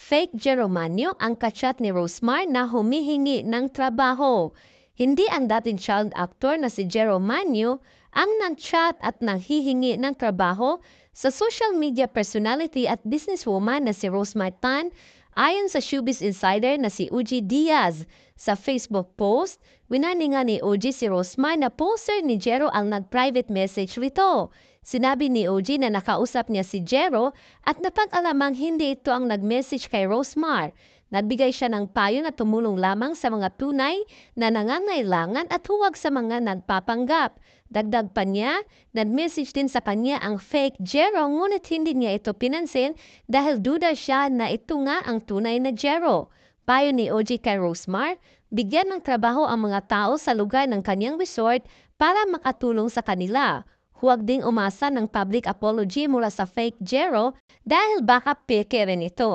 fake Geromanyo ang kachat ni Rosemar na humihingi ng trabaho. Hindi ang dating child actor na si Geromanyo ang nag-chat at nanghihingi ng trabaho sa social media personality at businesswoman na si Rosemar Tan ayon sa Showbiz Insider na si Uji Diaz. Sa Facebook post, winani nga ni Uji si Rosemar na poster ni Jero ang nag-private message rito. Sinabi ni Uji na nakausap niya si Jero at napag-alamang hindi ito ang nag-message kay Rosemar. Nagbigay siya ng payo na tumulong lamang sa mga tunay na nangangailangan at huwag sa mga nagpapanggap. Dagdag pa niya, nag-message din sa kanya ang fake Jero ngunit hindi niya ito pinansin dahil duda siya na ito nga ang tunay na Jero. Payo ni Uji kay Rosemar, bigyan ng trabaho ang mga tao sa lugar ng kanyang resort para makatulong sa kanila. Huwag ding umasa ng public apology mula sa fake Jero dahil baka peke rin ito.